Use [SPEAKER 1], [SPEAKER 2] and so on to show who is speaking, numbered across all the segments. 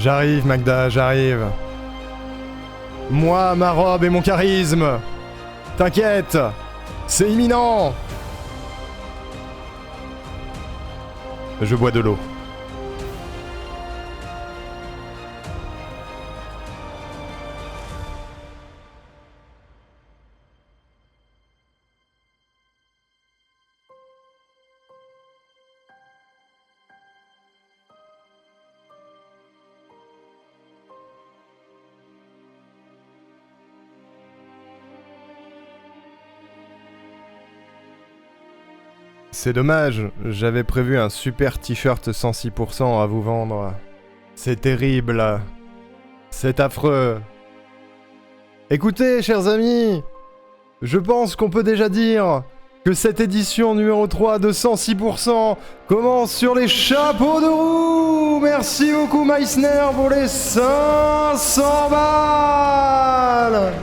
[SPEAKER 1] J'arrive, Magda, j'arrive. Moi, ma robe et mon charisme. T'inquiète, c'est imminent. Je bois de l'eau. C'est dommage, j'avais prévu un super t-shirt 106% à vous vendre. C'est terrible. C'est affreux. Écoutez, chers amis, je pense qu'on peut déjà dire que cette édition numéro 3 de 106% commence sur les chapeaux de roue. Merci beaucoup Meissner pour les 500 balles.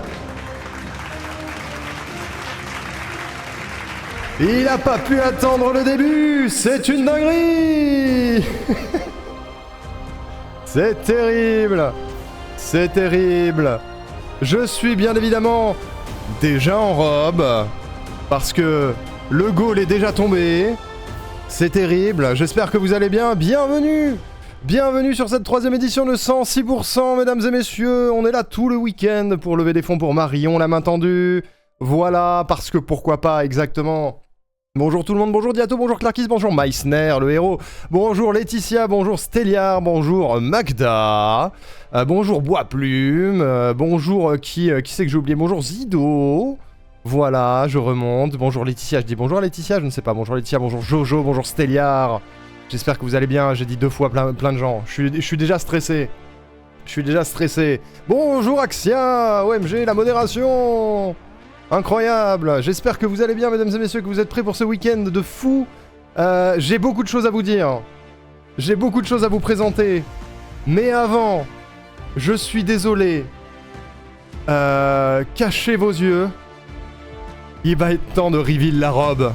[SPEAKER 1] Il a pas pu attendre le début, c'est une dinguerie. C'est terrible. C'est terrible. Je suis bien évidemment déjà en robe, parce que le goal est déjà tombé. C'est terrible, j'espère que vous allez bien. Bienvenue. Bienvenue sur cette 3ème édition de 106%, mesdames et messieurs. On est là tout le week-end pour lever des fonds pour Marion, la main tendue. Voilà, parce que pourquoi pas exactement. Bonjour tout le monde, bonjour Diato, bonjour Clarkis, bonjour Meissner, le héros. Bonjour Laetitia, bonjour Stelliar, bonjour Magda. Bonjour Bois-Plume, bonjour qui c'est que j'ai oublié. Bonjour Zido. Voilà, je remonte. Bonjour Laetitia, je dis bonjour Laetitia, je ne sais pas. Bonjour Laetitia, bonjour Jojo, bonjour Stelliar. J'espère que vous allez bien, j'ai dit 2 fois plein de gens. Je suis déjà stressé. Je suis déjà stressé. Bonjour Axia, OMG, la modération. Incroyable, j'espère que vous allez bien mesdames et messieurs, que vous êtes prêts pour ce week-end de fou. J'ai beaucoup de choses à vous dire. J'ai beaucoup de choses à vous présenter. Mais avant, je suis désolé. Cachez vos yeux. Il va être temps de reveal la robe.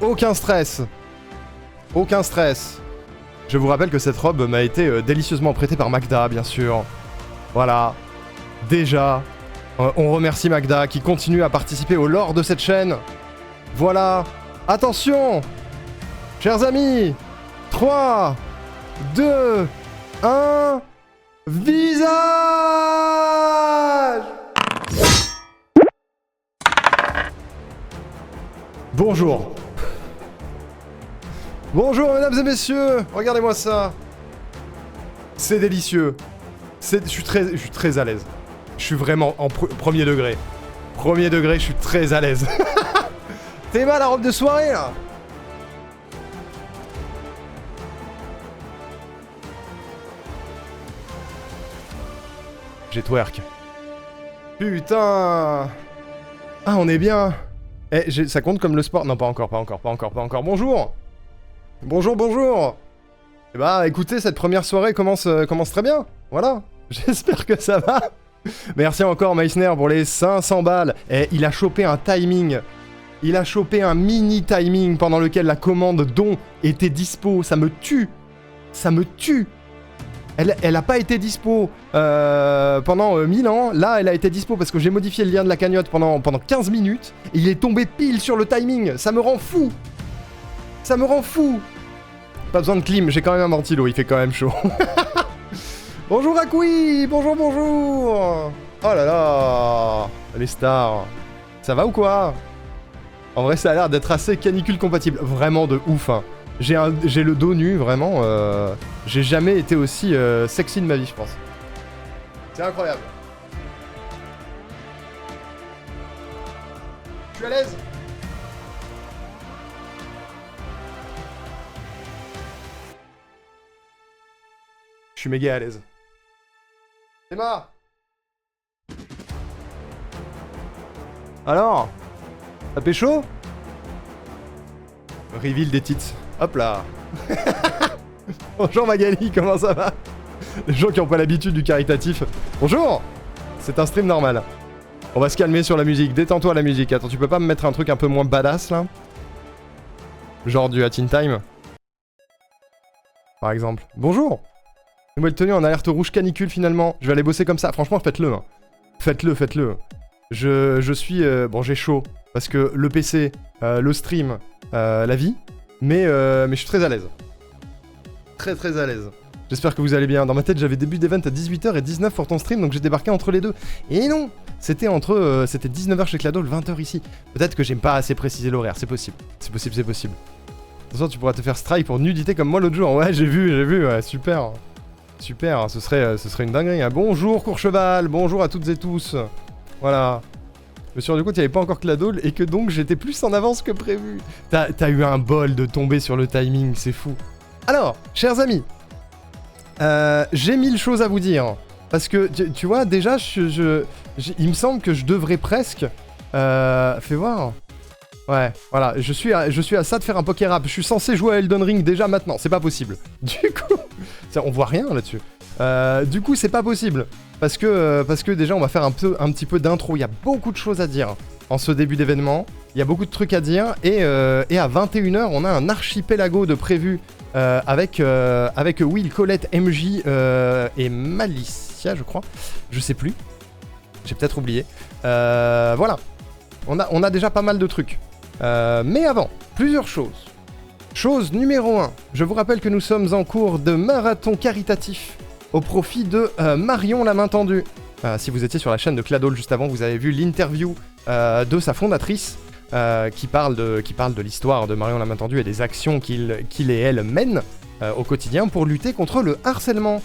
[SPEAKER 1] Aucun stress. Aucun stress. Je vous rappelle que cette robe m'a été délicieusement prêtée par Magda, bien sûr. Voilà. Déjà... on remercie Magda qui continue à participer au lore de cette chaîne. Voilà. Attention, chers amis. 3, 2, 1. Visage. Bonjour. Bonjour mesdames et messieurs. Regardez-moi ça. C'est délicieux. Je suis très à l'aise. Je suis vraiment en premier degré. Premier degré, je suis très à l'aise. T'es mal la robe de soirée là. J'ai twerk. Putain. Ah, on est bien. Eh, ça compte comme le sport. Non, pas encore. Bonjour. Bonjour. Eh bah, écoutez, cette première soirée commence très bien. Voilà. J'espère que ça va. Merci encore Meissner pour les 500 balles. Et il a chopé un timing. Il a chopé un mini timing pendant lequel la commande don était dispo. Ça me tue. Ça me tue. Elle a pas été dispo pendant 1000 ans. Là, elle a été dispo parce que j'ai modifié le lien de la cagnotte pendant 15 minutes. Et il est tombé pile sur le timing. Ça me rend fou. Ça me rend fou. Pas besoin de clim. J'ai quand même un ventilo. Il fait quand même chaud. Bonjour Akui, bonjour. Oh là là, les stars. Ça va ou quoi? En vrai, ça a l'air d'être assez canicule compatible. Vraiment de ouf, hein. J'ai le dos nu, vraiment. J'ai jamais été aussi sexy de ma vie, je pense. C'est incroyable. Je suis à l'aise. Je suis méga à l'aise. Emma. Alors, t'as pécho? Reveal des tits. Hop là. Bonjour Magali, comment ça va? Les gens qui n'ont pas l'habitude du caritatif. Bonjour. C'est un stream normal. On va se calmer sur la musique. Détends-toi la musique. Attends, tu peux pas me mettre un truc un peu moins badass là? Genre du Hat in Time? par exemple. Bonjour. Nouvelle tenue en alerte rouge canicule finalement. Je vais aller bosser comme ça. Franchement, faites-le. Hein. Faites-le. Je suis... bon, j'ai chaud. Parce que le PC, le stream, la vie. Mais je suis très à l'aise. Très à l'aise. J'espère que vous allez bien. Dans ma tête, j'avais début d'event à 18h et 19h pour ton stream, donc j'ai débarqué entre les deux. Et non, c'était 19h chez Clado, 20h ici. Peut-être que j'aime pas assez préciser l'horaire, c'est possible. C'est possible. Attention, tu pourras te faire strike pour nudité comme moi l'autre jour. Ouais, j'ai vu, ouais, super. Super, ce serait une dinguerie. Hein. Bonjour Courcheval, bonjour à toutes et tous. Voilà. Je me suis rendu compte qu'il n'y avait pas encore Clado et que donc j'étais plus en avance que prévu. T'as eu un bol de tomber sur le timing, c'est fou. Alors, chers amis, j'ai 1000 choses à vous dire. Parce que, tu vois, déjà, il me semble que je devrais presque... fais voir. Ouais, voilà, je suis à ça de faire un poker rap. Je suis censé jouer à Elden Ring déjà maintenant, c'est pas possible. Du coup, on voit rien là-dessus. Du coup, c'est pas possible. Parce que déjà, on va faire un petit peu d'intro. Il y a beaucoup de choses à dire en ce début d'événement. Il y a beaucoup de trucs à dire. Et à 21h, on a un archipelago de prévu avec Will, Colette, MJ et Malicia, je crois. Je sais plus. J'ai peut-être oublié. Voilà. On a déjà pas mal de trucs. Mais avant, plusieurs choses. Chose numéro 1. Je vous rappelle que nous sommes en cours de marathon caritatif au profit de Marion la main tendue. Si vous étiez sur la chaîne de Cladol juste avant, vous avez vu l'interview de sa fondatrice qui parle de l'histoire de Marion la main tendue et des actions qu'il et elle mènent au quotidien pour lutter contre le harcèlement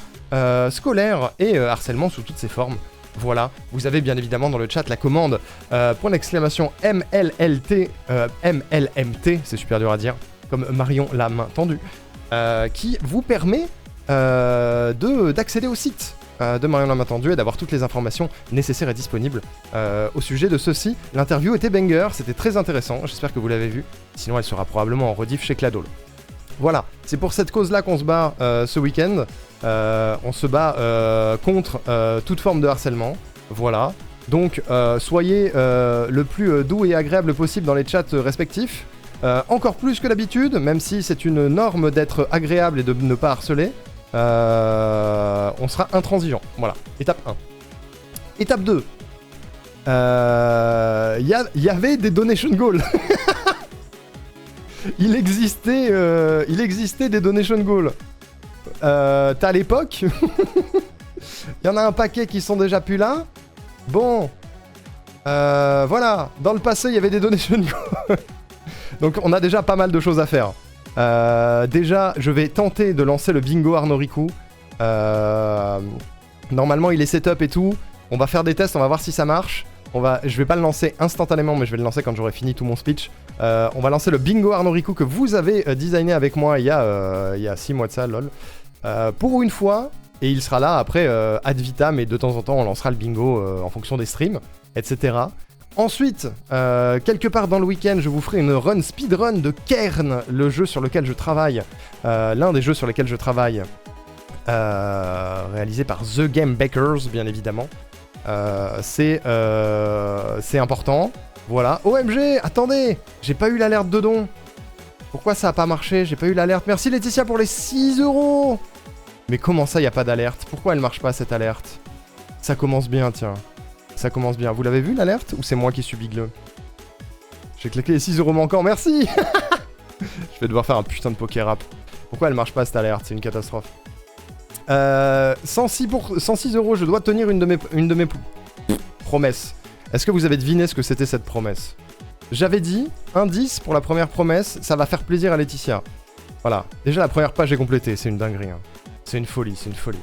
[SPEAKER 1] scolaire et harcèlement sous toutes ses formes. Voilà, vous avez bien évidemment dans le chat la commande MLLT, MLMT, c'est super dur à dire, comme Marion la main tendue, qui vous permet d'accéder au site de Marion la main tendue et d'avoir toutes les informations nécessaires et disponibles au sujet de ceci. L'interview était banger, c'était très intéressant, j'espère que vous l'avez vu, sinon elle sera probablement en rediff chez Cladol. Voilà, c'est pour cette cause-là qu'on se bat ce week-end. On se bat contre toute forme de harcèlement. Voilà. Donc, soyez le plus doux et agréable possible dans les chats respectifs. Encore plus que d'habitude, même si c'est une norme d'être agréable et de ne pas harceler. On sera intransigeant. Voilà. Étape 1. Étape 2. Y avait des donation goals. Il existait des donation goals. T'as l'époque. Il y en a un paquet qui sont déjà plus là. Bon. Voilà. Dans le passé, il y avait des donation goals. Donc on a déjà pas mal de choses à faire. Déjà, je vais tenter de lancer le bingo Arnaud Riku. Normalement, il est setup et tout. On va faire des tests, on va voir si ça marche. Je vais pas le lancer instantanément, mais je vais le lancer quand j'aurai fini tout mon speech. On va lancer le bingo Arnaud Riku que vous avez designé avec moi il y a 6 mois de ça, lol. Pour une fois, et il sera là après ad vitam, et de temps en temps on lancera le bingo en fonction des streams, etc. Ensuite, quelque part dans le week-end, je vous ferai une speedrun de Kern, le jeu sur lequel je travaille, l'un des jeux sur lesquels je travaille, réalisé par The Game Bakers, bien évidemment. C'est important. Voilà. OMG, attendez, j'ai pas eu l'alerte de don. Pourquoi ça a pas marché? J'ai pas eu l'alerte. Merci Laetitia pour les 6 €. Mais comment ça, y a pas d'alerte? Pourquoi elle marche pas cette alerte? Ça commence bien, tiens. Ça commence bien. Vous l'avez vu l'alerte? Ou c'est moi qui suis bigleux? J'ai claqué les 6 € manquants, merci. Je vais devoir faire un putain de poker rap. Pourquoi elle marche pas cette alerte? C'est une catastrophe. 106 €, je dois tenir une de mes promesses. Est-ce que vous avez deviné ce que c'était cette promesse? J'avais dit, indice pour la première promesse, ça va faire plaisir à Laetitia. Voilà, déjà la première page est complétée, c'est une dinguerie. Hein. C'est une folie, c'est une folie.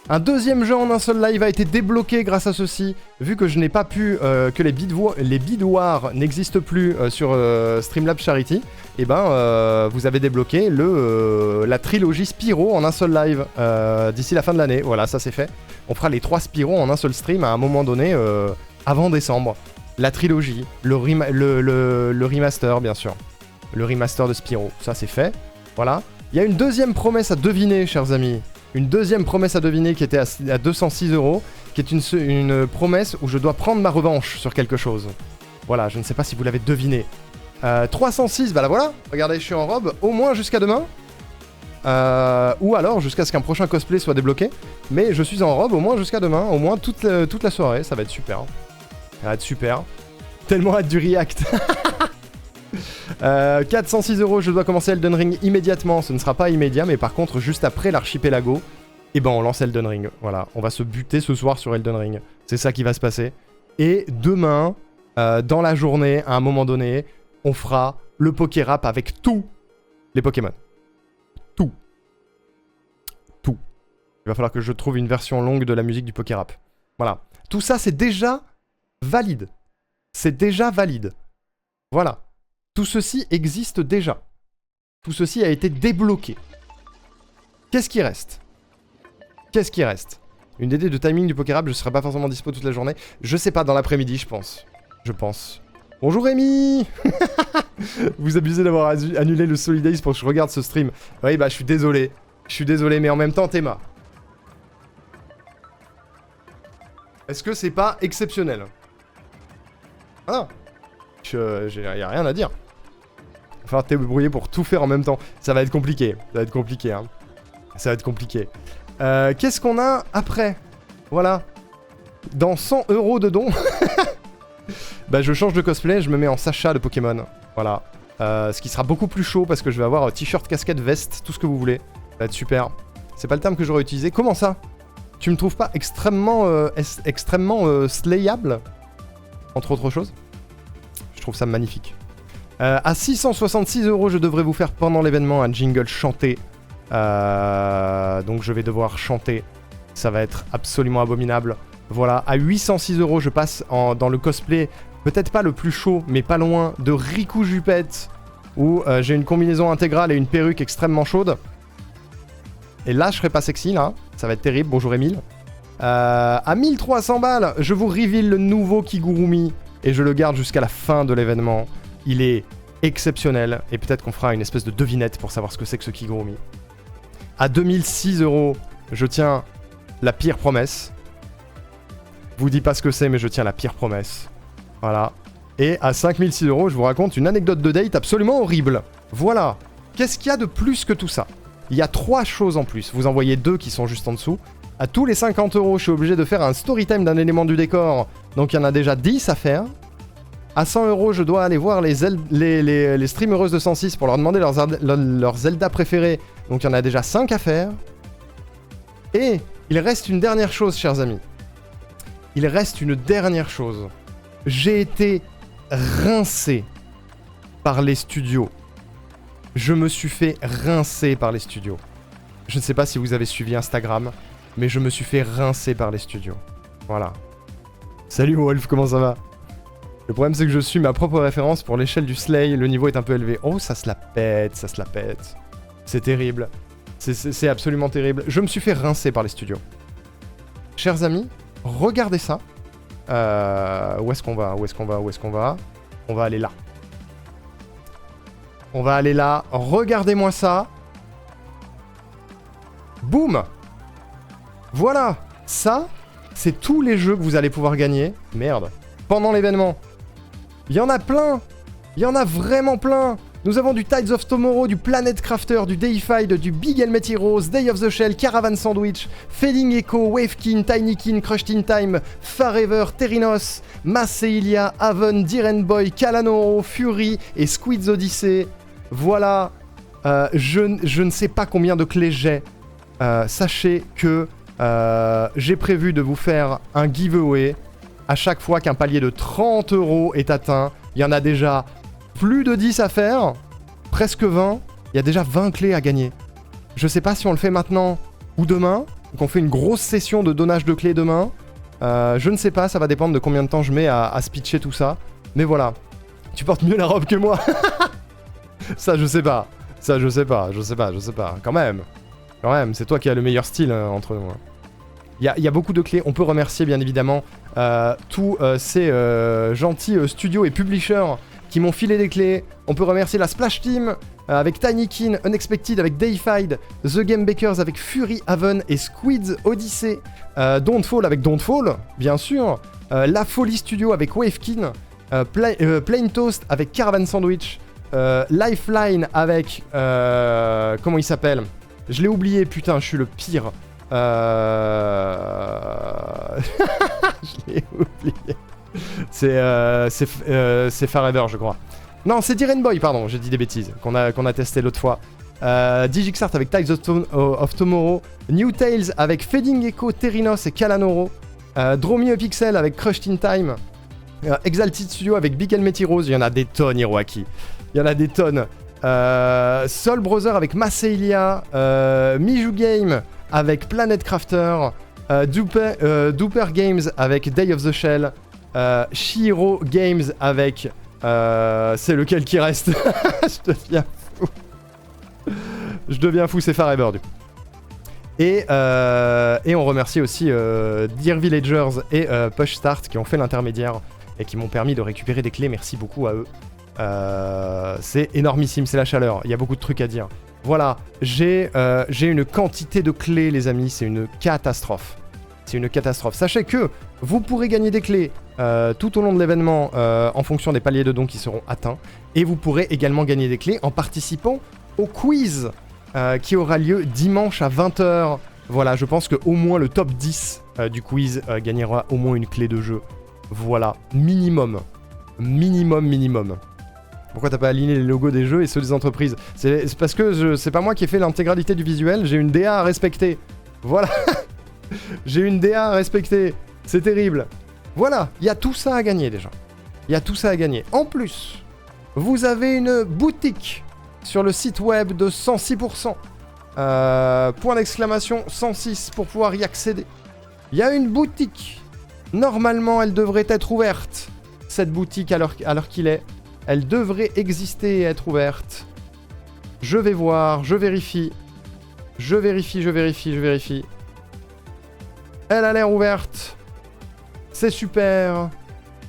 [SPEAKER 1] Un deuxième jeu en un seul live a été débloqué grâce à ceci. Vu que je n'ai pas pu, que les bidouars n'existent plus sur Streamlabs Charity, et ben vous avez débloqué la trilogie Spyro en un seul live d'ici la fin de l'année. Voilà, ça c'est fait. On fera les 3 Spyro en un seul stream à un moment donné avant décembre. La trilogie, le remaster bien sûr. Le remaster de Spyro, ça c'est fait. Voilà. Il y a une deuxième promesse à deviner, chers amis. Une deuxième promesse à deviner qui était à 206 €, qui est une promesse où je dois prendre ma revanche sur quelque chose. Voilà, je ne sais pas si vous l'avez deviné. 306, bah là voilà, regardez, je suis en robe, au moins jusqu'à demain. ou alors jusqu'à ce qu'un prochain cosplay soit débloqué. Mais je suis en robe au moins jusqu'à demain, au moins toute la soirée, ça va être super. Ça va être super. Tellement hâte du react. 406 €, je dois commencer Elden Ring immédiatement. Ce ne sera pas immédiat, mais par contre, juste après l'archipelago, et ben on lance Elden Ring. Voilà, on va se buter ce soir sur Elden Ring. C'est ça qui va se passer. Et demain, dans la journée, à un moment donné, on fera le Pokérap avec tous les Pokémon. Tout. Tout. Il va falloir que je trouve une version longue de la musique du Pokérap. Voilà. Tout ça, c'est déjà valide. C'est déjà valide. Voilà. Tout ceci existe déjà. Tout ceci a été débloqué. Qu'est-ce qui reste? Qu'est-ce qui reste? Une idée de timing du Pokérap, je serai pas forcément dispo toute la journée. Je sais pas, dans l'après-midi, je pense. Je pense. Bonjour Rémi. Vous abusez d'avoir annulé le Solidays pour que je regarde ce stream. Oui, bah je suis désolé. Je suis désolé, mais en même temps, Théma. Est-ce que c'est pas exceptionnel? Ah non. Y a rien à dire. Il va falloir te débrouiller pour tout faire en même temps. Ça va être compliqué. Ça va être compliqué, hein. Ça va être compliqué. Qu'est-ce qu'on a après? Voilà. Dans 100 € de dons. Bah je change de cosplay, je me mets en Sacha de Pokémon. Voilà. Ce qui sera beaucoup plus chaud parce que je vais avoir t-shirt, casquette, veste, tout ce que vous voulez. Ça va être super. C'est pas le terme que j'aurais utilisé. Comment ça? Tu me trouves pas extrêmement slayable? Entre autres choses. Je trouve ça magnifique. À 666 €, je devrais vous faire pendant l'événement un jingle chanté. Donc je vais devoir chanter. Ça va être absolument abominable. Voilà, à 806 €, je passe dans le cosplay, peut-être pas le plus chaud, mais pas loin, de Riku Jupette, où j'ai une combinaison intégrale et une perruque extrêmement chaude. Et là, je serai pas sexy, là. Ça va être terrible. Bonjour Emile. À 1300 balles, je vous reveal le nouveau Kigurumi. Et je le garde jusqu'à la fin de l'événement. Il est exceptionnel. Et peut-être qu'on fera une espèce de devinette pour savoir ce que c'est que ce Kigurumi. À 2006 €, je tiens la pire promesse. Je vous dis pas ce que c'est, mais je tiens la pire promesse. Voilà. Et à 5006 €, je vous raconte une anecdote de date absolument horrible. Voilà. Qu'est-ce qu'il y a de plus que tout ça? Il y a 3 choses en plus. Vous en voyez 2 qui sont juste en dessous. À tous les 50 €, je suis obligé de faire un story time d'un élément du décor. Donc il y en a déjà 10 à faire. À 100 €, je dois aller voir les streamereuses de 106 pour leur demander leur Zelda préféré. Donc il y en a déjà 5 à faire. Et il reste une dernière chose, chers amis. Il reste une dernière chose. J'ai été rincé par les studios. Je me suis fait rincer par les studios. Je ne sais pas si vous avez suivi Instagram, mais je me suis fait rincer par les studios. Voilà. Salut Wolf, comment ça va? Le problème c'est que je suis ma propre référence pour l'échelle du Slay, le niveau est un peu élevé. Oh, ça se la pète, ça se la pète. C'est terrible. C'est absolument terrible. Je me suis fait rincer par les studios. Chers amis, regardez ça. Où est-ce qu'on va? Où est-ce qu'on va? Où est-ce qu'on va? On va aller là. On va aller là. Regardez-moi ça. Boum! Voilà. Ça, c'est tous les jeux que vous allez pouvoir gagner. Merde. Pendant l'événement. Il y en a plein. Il y en a vraiment plein. Nous avons du Tides of Tomorrow, du Planet Crafter, du Deified, du Big Helmet Heroes, Day of the Shell, Caravan Sandwich, Fading Echo, Wavekin, Tinykin, Crushed in Time, Farever, Terinos, Masseilia, Haven, Diren Boy, Kalanoro, Fury et Squid's Odyssey. Voilà. Je ne sais pas combien de clés j'ai. Sachez que j'ai prévu de vous faire un giveaway à chaque fois qu'un palier de 30 € est atteint. Il y en a déjà plus de 10 à faire, presque 20. Il y a déjà 20 clés à gagner. Je sais pas si on le fait maintenant ou demain, qu'on fait une grosse session de donnage de clés demain. Je ne sais pas, ça va dépendre de combien de temps je mets à speecher tout ça. Mais voilà. Tu portes mieux la robe que moi. Ça, je sais pas. Ça, je sais pas. Quand même, c'est toi qui as le meilleur style entre nous. Il y a beaucoup de clés. On peut remercier bien évidemment tous ces gentils studios et publishers qui m'ont filé des clés. On peut remercier la Splash Team avec Tinykin, Unexpected avec Deified, The Game Bakers avec Fury Haven et Squid's Odyssey, Don't Fall avec Don't Fall, bien sûr, La Folie Studio avec Wavekin, Plain Toast avec Caravan Sandwich, Lifeline avec... comment il s'appelle? Je l'ai oublié, putain, je suis le pire. Je l'ai oublié. C'est Forever, je crois. Non, c'est Diren Boy, pardon, j'ai dit des bêtises, qu'on a testé l'autre fois. Digixart avec Tides of Tomorrow. New Tales avec Fading Echo, Terinos et Kalanoro. Dromio Pixel avec Crushed in Time. Exalted Studio avec Big Helmet Heroes. Il y en a des tonnes, Hiroaki. Il y en a des tonnes. Soul Brother avec Massélia. Miju Game avec Planet Crafter. Duper Games avec Day of the Shell. Shiro Games avec... c'est lequel qui reste. Je deviens fou, c'est Forever du coup. Et on remercie aussi Dear Villagers et Push Start qui ont fait l'intermédiaire et qui m'ont permis de récupérer des clés. Merci beaucoup à eux. C'est énormissime, c'est la chaleur. Il y a beaucoup de trucs à dire. Voilà, j'ai une quantité de clés, les amis. C'est une catastrophe. C'est une catastrophe. Sachez que vous pourrez gagner des clés tout au long de l'événement en fonction des paliers de dons qui seront atteints. Et vous pourrez également gagner des clés en participant au quiz qui aura lieu dimanche à 20h. Voilà, je pense qu'au moins le top 10 du quiz gagnera au moins une clé de jeu. Voilà, minimum. Minimum. Pourquoi t'as pas aligné les logos des jeux et ceux des entreprises? C'est parce que c'est pas moi qui ai fait l'intégralité du visuel, j'ai une DA à respecter. Voilà. J'ai une DA à respecter. C'est terrible. Voilà, il y a tout ça à gagner déjà. Il y a tout ça à gagner. En plus, vous avez une boutique sur le site web de 106%. Point d'exclamation 106 pour pouvoir y accéder. Il y a une boutique. Normalement, elle devrait être ouverte. Cette boutique, à l'heure qu'il est, elle devrait exister et être ouverte. Je vais voir, je vérifie. Je vérifie. Elle a l'air ouverte. C'est super.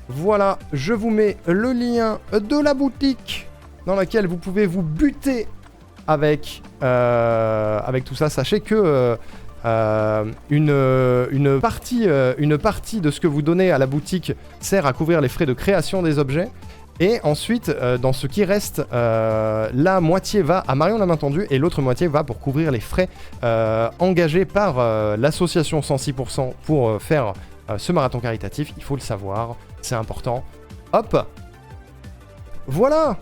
[SPEAKER 1] Voilà, je vous mets le lien de la boutique dans laquelle vous pouvez vous buter avec tout ça. Sachez que une partie de ce que vous donnez à la boutique sert à couvrir les frais de création des objets. Et ensuite, dans ce qui reste, la moitié va à Marion la main tendue et l'autre moitié va pour couvrir les frais engagés par l'association 106% pour faire ce marathon caritatif. Il faut le savoir, c'est important. Hop. Voilà.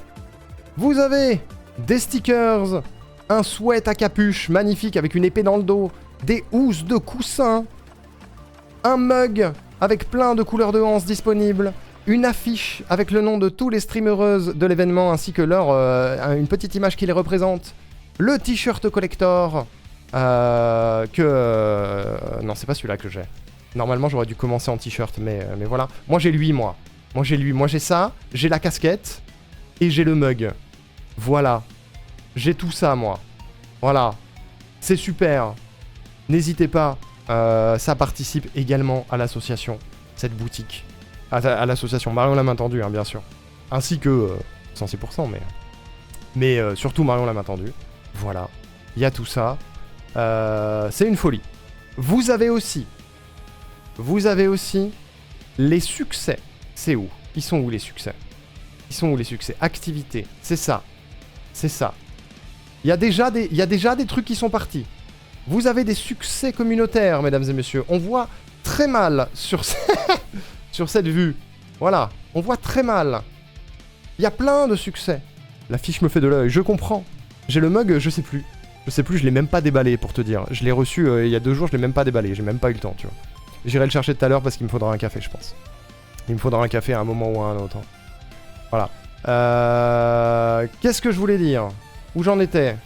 [SPEAKER 1] Vous avez des stickers, un sweat à capuche magnifique avec une épée dans le dos, des housses de coussin, un mug avec plein de couleurs de hanse disponibles, une affiche avec le nom de tous les streamereuses de l'événement ainsi que une petite image qui les représente, le t-shirt collector, non c'est pas celui-là que j'ai. Normalement j'aurais dû commencer en t-shirt mais voilà. Moi j'ai ça, j'ai la casquette et j'ai le mug. Voilà. J'ai tout ça moi. Voilà. C'est super. N'hésitez pas, ça participe également à l'association, cette boutique. À l'association Marion la main tendue, hein, bien sûr. Ainsi que 106%, mais surtout Marion la main tendue. Voilà, il y a tout ça. C'est une folie. Vous avez aussi les succès. C'est où? Ils sont où les succès? Activités, c'est ça. Il y a déjà des trucs qui sont partis. Vous avez des succès communautaires, mesdames et messieurs. On voit très mal sur cette vue. Voilà, on voit très mal. Il y a plein de succès. La fiche me fait de l'œil, je comprends. J'ai le mug, je sais plus, je l'ai même pas déballé pour te dire. Je l'ai reçu il y a 2 jours, je l'ai même pas déballé, j'ai même pas eu le temps, tu vois. J'irai le chercher tout à l'heure parce qu'il me faudra un café, je pense. Il me faudra un café à un moment ou à un autre. Voilà. Qu'est-ce que je voulais dire? Où j'en étais?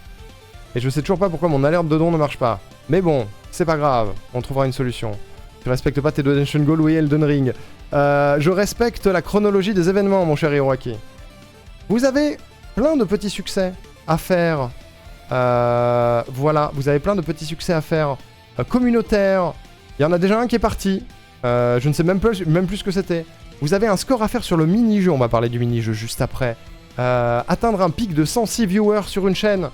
[SPEAKER 1] Et je sais toujours pas pourquoi mon alerte de don ne marche pas. Mais bon, c'est pas grave, on trouvera une solution. Tu respectes pas tes donation goals, oui, Elden Ring. Je respecte la chronologie des événements, mon cher Hiroaki. Vous avez plein de petits succès à faire. Voilà, vous avez plein de petits succès à faire. Communautaires. Il y en a déjà un qui est parti. Je ne sais même plus ce que c'était. Vous avez un score à faire sur le mini-jeu. On va parler du mini-jeu juste après. Atteindre un pic de 106 viewers sur une chaîne.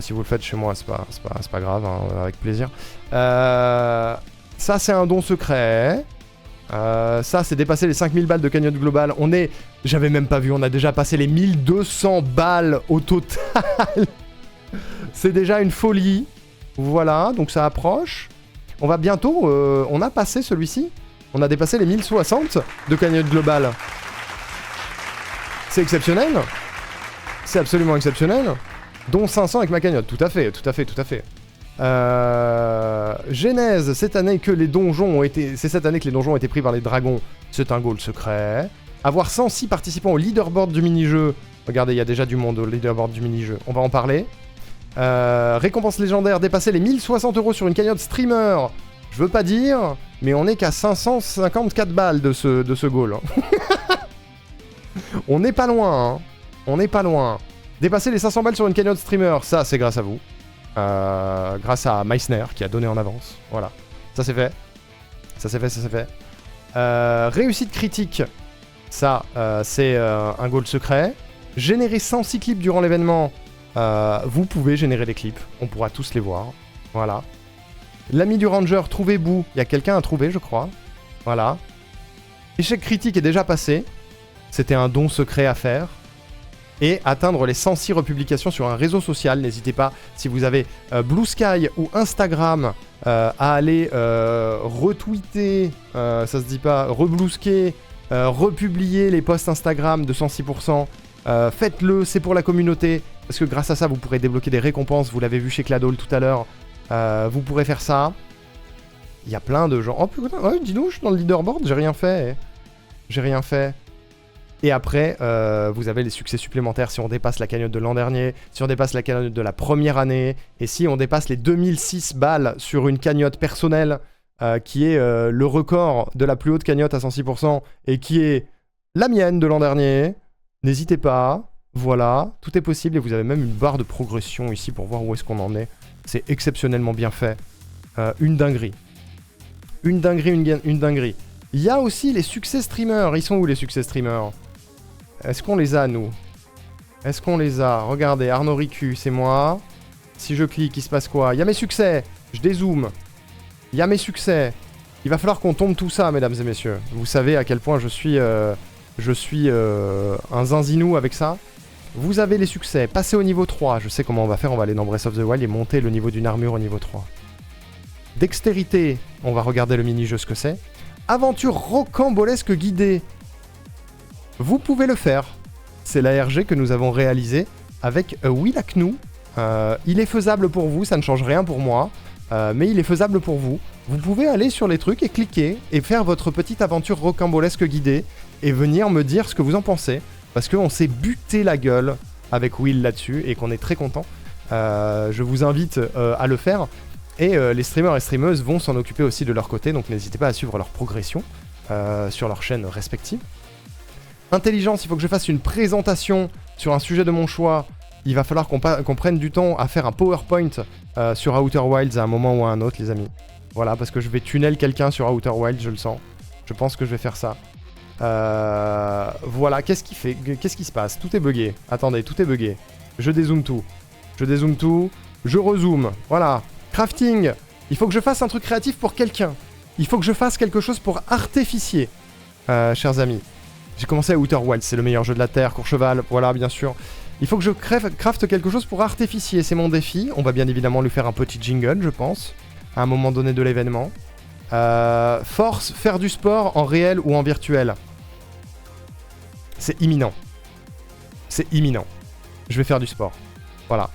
[SPEAKER 1] Si vous le faites chez moi, c'est pas grave, hein, avec plaisir. Ça, c'est un don secret. Ça, c'est dépasser les 5000 balles de cagnotte globale. J'avais même pas vu, on a déjà passé les 1200 balles au total. C'est déjà une folie. Voilà, donc ça approche. On va bientôt... on a passé celui-ci. On a dépassé les 1060 de cagnotte globale. C'est exceptionnel. C'est absolument exceptionnel. Dont 500 avec ma cagnotte. Tout à fait, tout à fait, tout à fait. Genèse, c'est cette année que les donjons ont été pris par les dragons. C'est un goal secret. Avoir 106 participants au leaderboard du mini-jeu. Regardez, il y a déjà du monde au leaderboard du mini-jeu. On va en parler. Récompense légendaire, dépasser les 1060 € sur une cagnotte streamer. Je veux pas dire, mais on est qu'à 554 balles de ce goal. On n'est pas loin, hein. On n'est pas loin. Dépasser les 500 balles sur une cagnotte streamer, ça c'est grâce à vous. Grâce à Meissner qui a donné en avance. Voilà. Ça c'est fait. Ça c'est fait, ça c'est fait. Réussite critique. Ça, c'est un goal secret. Générer 106 clips durant l'événement. Vous pouvez générer des clips. On pourra tous les voir. Voilà. L'ami du ranger, trouvez Boo. Il y a quelqu'un à trouver, je crois. Voilà. Échec critique est déjà passé. C'était un don secret à faire. Et atteindre les 106 republications sur un réseau social. N'hésitez pas, si vous avez Blue Sky ou Instagram, à aller retweeter, ça se dit pas, reblousquer, republier les posts Instagram de 106%. Faites-le, c'est pour la communauté. Parce que grâce à ça, vous pourrez débloquer des récompenses. Vous l'avez vu chez Cladol tout à l'heure. Vous pourrez faire ça. Il y a plein de gens. Oh putain, ouais, dis-nous, je suis dans le leaderboard, j'ai rien fait. J'ai rien fait. Et après, vous avez les succès supplémentaires si on dépasse la cagnotte de l'an dernier, si on dépasse la cagnotte de la première année, et si on dépasse les 2006 balles sur une cagnotte personnelle, qui est le record de la plus haute cagnotte à 106%, et qui est la mienne de l'an dernier. N'hésitez pas, voilà, tout est possible, et vous avez même une barre de progression ici pour voir où est-ce qu'on en est. C'est exceptionnellement bien fait. Une dinguerie. Une dinguerie, une dinguerie. Il y a aussi les succès streamers. Ils sont où les succès streamers ? Est-ce qu'on les a, nous ? Est-ce qu'on les a ? Regardez, Arnaud Ricu, c'est moi. Si je clique, il se passe quoi ? Il y a mes succès. Je dézoome. Il y a mes succès. Il va falloir qu'on tombe tout ça, mesdames et messieurs. Vous savez à quel point je suis un zinzinou avec ça. Vous avez les succès. Passez au niveau 3. Je sais comment on va faire. On va aller dans Breath of the Wild et monter le niveau d'une armure au niveau 3. Dextérité. On va regarder le mini-jeu, ce que c'est. Aventure rocambolesque guidée. Vous pouvez le faire. C'est l'ARG que nous avons réalisé avec Will Aknou. Il est faisable pour vous, ça ne change rien pour moi. Mais il est faisable pour vous. Vous pouvez aller sur les trucs et cliquer et faire votre petite aventure rocambolesque guidée et venir me dire ce que vous en pensez. Parce qu'on s'est buté la gueule avec Will là-dessus et qu'on est très content. Je vous invite à le faire. Et les streamers et streameuses vont s'en occuper aussi de leur côté. Donc n'hésitez pas à suivre leur progression sur leurs chaînes respectives. Intelligence, il faut que je fasse une présentation sur un sujet de mon choix. Il va falloir qu'on prenne du temps à faire un PowerPoint sur Outer Wilds à un moment ou à un autre, les amis. Voilà, parce que je vais tunnel quelqu'un sur Outer Wilds, je le sens. Je pense que je vais faire ça. Voilà, qu'est-ce qui se passe ? Tout est buggé. Attendez, tout est buggé. Je dézoome tout. Je dézoome tout. Je rezoome. Voilà. Crafting. Il faut que je fasse un truc créatif pour quelqu'un. Il faut que je fasse quelque chose pour artificier. Chers amis. J'ai commencé à Outer Wilds, c'est le meilleur jeu de la Terre, Courcheval, voilà, bien sûr. Il faut que je crafte quelque chose pour artificier, c'est mon défi. On va bien évidemment lui faire un petit jingle, je pense, à un moment donné de l'événement. Force, faire du sport en réel ou en virtuel. C'est imminent. C'est imminent. Je vais faire du sport. Voilà.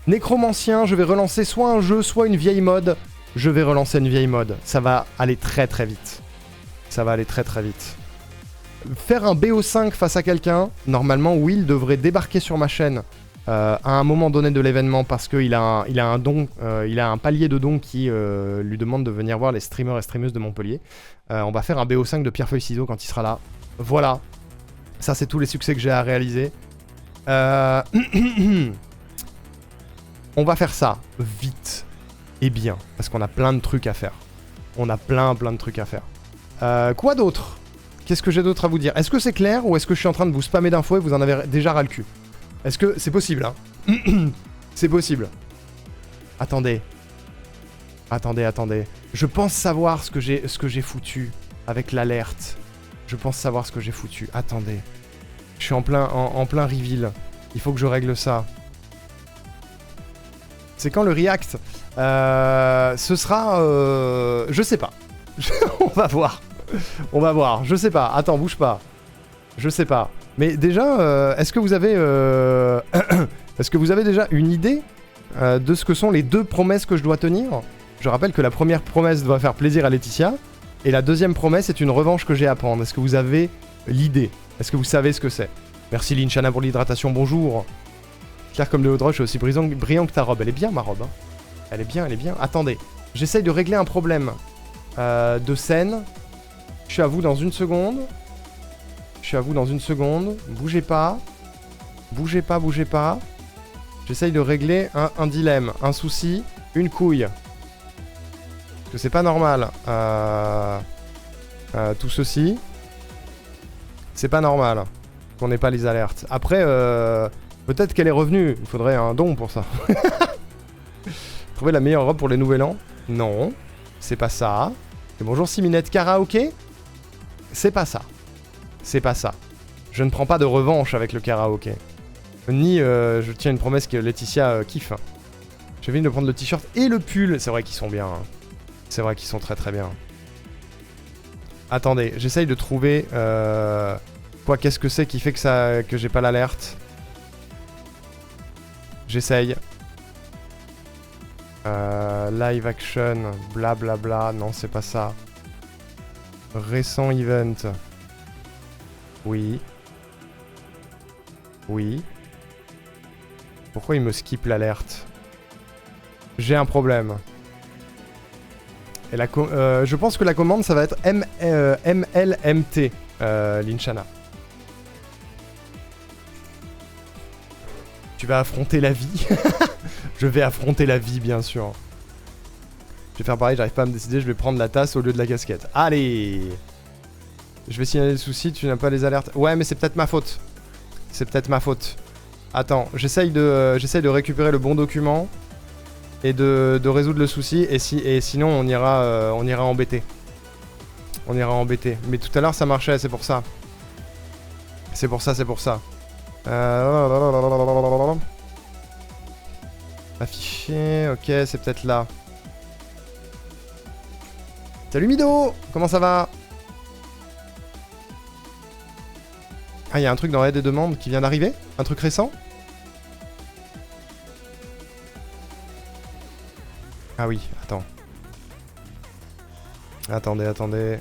[SPEAKER 1] Nécromancien, je vais relancer soit un jeu, soit une vieille mode. Je vais relancer une vieille mode. Ça va aller très très vite. Ça va aller très très vite. Faire un BO5 face à quelqu'un, normalement Will devrait débarquer sur ma chaîne à un moment donné de l'événement parce qu'il a un don, il a un palier de dons qui lui demande de venir voir les streamers et streameuses de Montpellier. On va faire un BO5 de pierre-feuille ciseaux quand il sera là. Voilà. Ça c'est tous les succès que j'ai à réaliser. On va faire ça vite et bien parce qu'on a plein de trucs à faire. On a plein de trucs à faire. Quoi d'autre ? Qu'est-ce que j'ai d'autre à vous dire ? Est-ce que c'est clair ou est-ce que je suis en train de vous spammer d'infos et vous en avez déjà ras le cul ? Est-ce que c'est possible, hein ? C'est possible. Attendez. Attendez. Je pense savoir ce que j'ai foutu avec l'alerte. Je pense savoir ce que j'ai foutu. Attendez. Je suis en plein reveal. Il faut que je règle ça. C'est quand le react? Ce sera... je sais pas. On va voir. On va voir. Je sais pas. Attends, bouge pas. Je sais pas. Mais déjà, est-ce que vous avez... est-ce que vous avez déjà une idée de ce que sont les 2 promesses que je dois tenir? Je rappelle que la première promesse doit faire plaisir à Laetitia. Et la deuxième promesse est une revanche que j'ai à prendre. Est-ce que vous avez l'idée? Est-ce que vous savez ce que c'est? Merci Linchana pour l'hydratation, bonjour. Clair comme le Haut-de-Roche, aussi brillant que ta robe. Elle est bien ma robe. Hein. Elle est bien, elle est bien. Attendez, j'essaye de régler un problème de scène. Je suis à vous dans une seconde. Je suis à vous dans une seconde. Bougez pas. Bougez pas, bougez pas. J'essaye de régler un dilemme, un souci, une couille. Parce que c'est pas normal. Tout ceci. C'est pas normal qu'on n'ait pas les alertes. Après, peut-être qu'elle est revenue. Il faudrait un don pour ça. Trouver la meilleure robe pour les nouvel an? Non. C'est pas ça. Et bonjour Siminette. Karaoké? C'est pas ça. C'est pas ça. Je ne prends pas de revanche avec le karaoké. Ni je tiens une promesse que Laetitia kiffe. Je viens de prendre le t-shirt et le pull. C'est vrai qu'ils sont bien. Hein. C'est vrai qu'ils sont très très bien. Attendez, j'essaye de trouver... quoi, qu'est-ce que c'est qui fait que j'ai pas l'alerte? J'essaye. Live action, blablabla. Bla bla. Non, c'est pas ça. Récent event. Oui. Oui. Pourquoi il me skip l'alerte? J'ai un problème. Et je pense que la commande, ça va être MLMT, Linchana. Tu vas affronter la vie. Je vais affronter la vie, bien sûr. Je vais faire pareil, j'arrive pas à me décider, je vais prendre la tasse au lieu de la casquette. Allez! Je vais signaler le souci, tu n'as pas les alertes. Ouais, mais c'est peut-être ma faute. C'est peut-être ma faute. Attends, j'essaye de récupérer le bon document et de résoudre le souci. Et sinon, on ira embêter. On ira embêter. Mais tout à l'heure, ça marchait, c'est pour ça. C'est pour ça, c'est pour ça. Affiché, ok, c'est peut-être là. Salut Mido! Comment ça va? Ah, il y a un truc dans l'aide des demandes qui vient d'arriver? Un truc récent? Ah oui, attends. Attendez, attendez.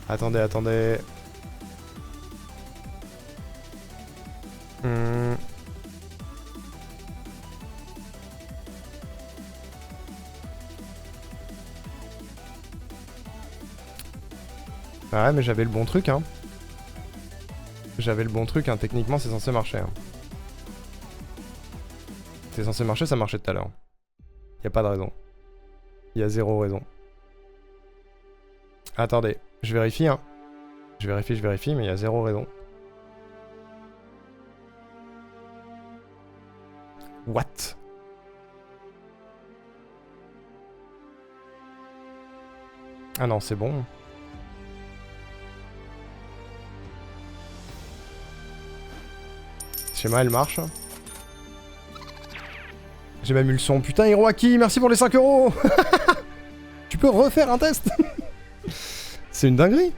[SPEAKER 1] Attendez, attendez. Ah ouais, mais j'avais le bon truc, hein. J'avais le bon truc, hein. Techniquement, c'est censé marcher. Hein. C'est censé marcher, ça marchait tout à l'heure. Y a pas de raison. Y a zéro raison. Attendez, je vérifie, hein. Je vérifie, mais y a zéro raison. What? Ah non, c'est bon. Schéma, elle marche. J'ai même eu le son. Putain, Hiroaki, merci pour les 5 €. Tu peux refaire un test. C'est une dinguerie.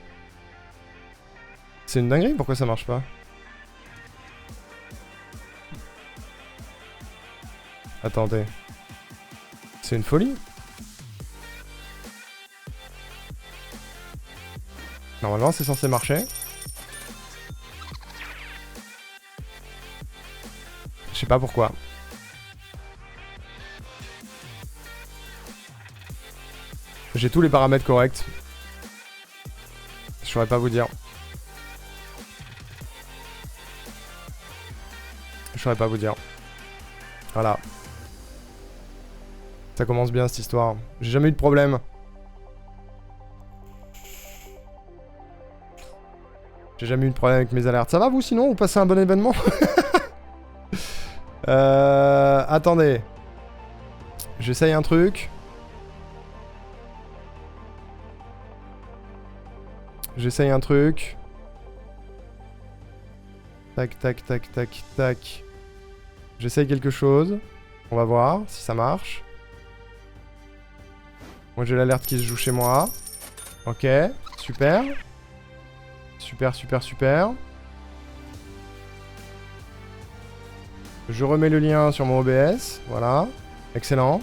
[SPEAKER 1] C'est une dinguerie, pourquoi ça marche pas? Attendez. C'est une folie. Normalement, c'est censé marcher. Je sais pas pourquoi. J'ai tous les paramètres corrects. Je saurais pas vous dire. Je saurais pas vous dire. Voilà. Ça commence bien cette histoire. J'ai jamais eu de problème. J'ai jamais eu de problème avec mes alertes. Ça va vous sinon? Vous passez un bon événement? Attendez. J'essaye un truc. Tac, tac, tac, tac, tac. J'essaye quelque chose. On va voir si ça marche. Moi j'ai l'alerte qui se joue chez moi. Ok, super. Super, super, super. Je remets le lien sur mon OBS. Voilà. Excellent.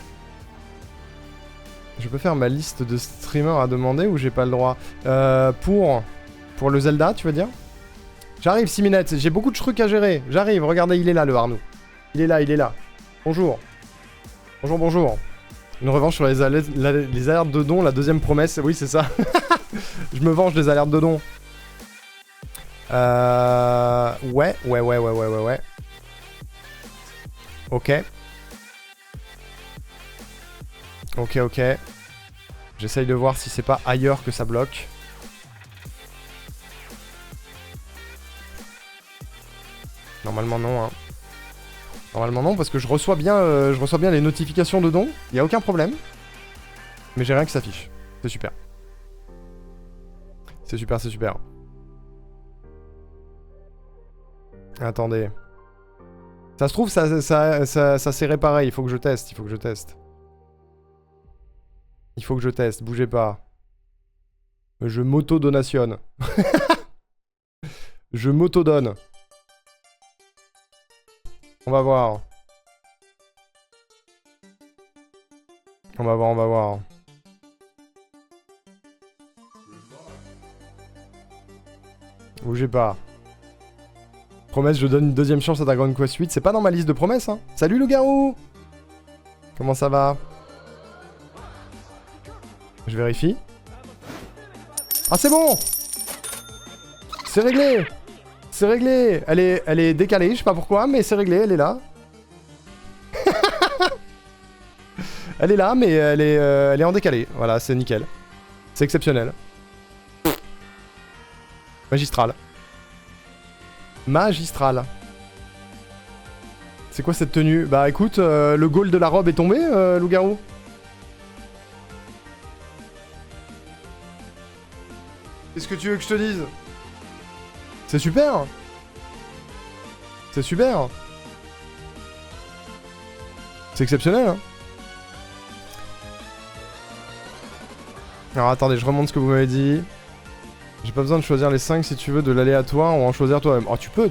[SPEAKER 1] Je peux faire ma liste de streamers à demander ou j'ai pas le droit pour le Zelda, tu veux dire? J'arrive, 6 minutes. J'ai beaucoup de trucs à gérer. J'arrive. Regardez, il est là, le Arnaud. Il est là, il est là. Bonjour. Bonjour, bonjour. Une revanche sur les alertes de dons, la deuxième promesse. Oui, c'est ça. Je me venge des alertes de dons. Ouais. Ok. Ok. J'essaye de voir si c'est pas ailleurs que ça bloque. Normalement non, hein. Normalement non, parce que je reçois bien les notifications de dons. Y a aucun problème. Mais j'ai rien qui s'affiche. C'est super. C'est super, c'est super. Attendez. Ça se trouve, ça s'est réparé. Il faut que je teste, bougez pas. Je m'auto-donationne. Je m'auto-donne. On va voir. On va voir. Bougez pas. Promesse, je donne une deuxième chance à Dragon Quest 8. C'est pas dans ma liste de promesses, hein. Salut, loup-garou! Comment ça va? Je vérifie. Ah, c'est bon! C'est réglé! C'est réglé! Elle est décalée, je sais pas pourquoi, mais c'est réglé, elle est là. Elle est là, mais elle est en décalé. Voilà, c'est nickel. C'est exceptionnel. Magistral. Magistral. C'est quoi cette tenue? Bah écoute, le goal de la robe est tombé, loup-garou. Qu'est-ce que tu veux que je te dise? C'est super. C'est super. C'est exceptionnel, hein. Alors attendez, je remonte ce que vous m'avez dit. J'ai pas besoin de choisir les 5 si tu veux de l'aléatoire ou en choisir toi-même. Oh, tu peux.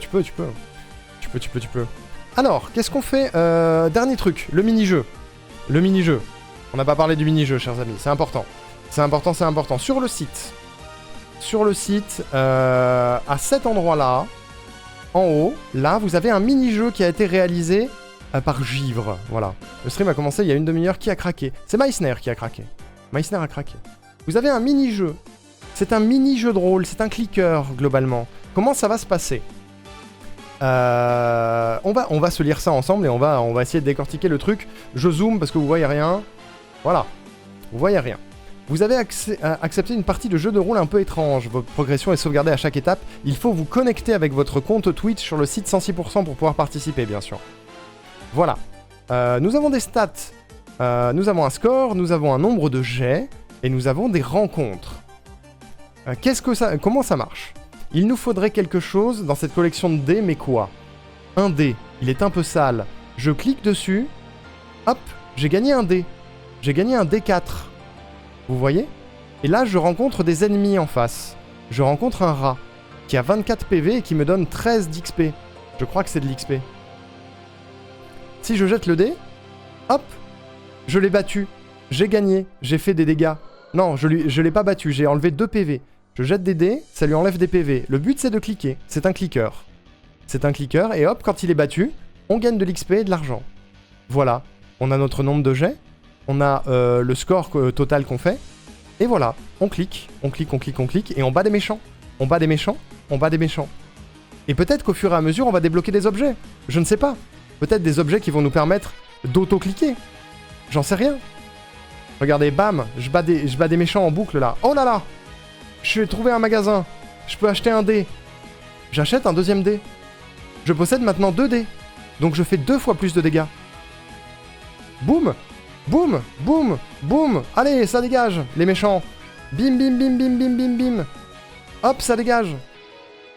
[SPEAKER 1] Alors, qu'est-ce qu'on fait? Dernier truc, le mini-jeu. Le mini-jeu. On n'a pas parlé du mini-jeu, chers amis. C'est important. C'est important. Sur le site, à cet endroit-là, en haut, là, vous avez un mini-jeu qui a été réalisé par Givre. Voilà. Le stream a commencé il y a une demi-heure. Qui a craqué? C'est Meissner qui a craqué. Meissner a craqué. Vous avez un mini-jeu. C'est un mini-jeu de rôle, c'est un clicker, globalement. Comment ça va se passer? On va se lire ça ensemble et on va essayer de décortiquer le truc. Je zoome parce que vous voyez rien. Voilà. Vous voyez rien. Vous avez accepté une partie de jeu de rôle un peu étrange. Votre progression est sauvegardée à chaque étape. Il faut vous connecter avec votre compte Twitch sur le site 106% pour pouvoir participer, bien sûr. Voilà. Nous avons des stats. Nous avons un score, nous avons un nombre de jets et nous avons des rencontres. Comment ça marche? Il nous faudrait quelque chose dans cette collection de dés, mais quoi? Un dé. Il est un peu sale. Je clique dessus. Hop, j'ai gagné un dé. J'ai gagné un D4. Vous voyez? Et là, je rencontre des ennemis en face. Je rencontre un rat qui a 24 PV et qui me donne 13 d'XP. Je crois que c'est de l'XP. Si je jette le dé, hop, je l'ai battu. J'ai gagné. J'ai fait des dégâts. Non, je l'ai pas battu. J'ai enlevé 2 PV. Je jette des dés, ça lui enlève des PV. Le but, c'est de cliquer. C'est un clicker. C'est un clicker, et hop, quand il est battu, on gagne de l'XP et de l'argent. Voilà. On a notre nombre de jets. On a le score total qu'on fait. Et voilà. On clique, et on bat des méchants. On bat des méchants. Et peut-être qu'au fur et à mesure, on va débloquer des objets. Je ne sais pas. Peut-être des objets qui vont nous permettre d'auto-cliquer. J'en sais rien. Regardez, bam, je bats des méchants en boucle, là. Oh là là! Je vais trouver un magasin. Je peux acheter un dé. J'achète un deuxième dé. Je possède maintenant 2 dés. Donc je fais 2 fois plus de dégâts. Boum! Boum! Boum! Boum! Allez, ça dégage, les méchants. Bim, bim, bim, bim, bim, bim, bim. Hop, ça dégage.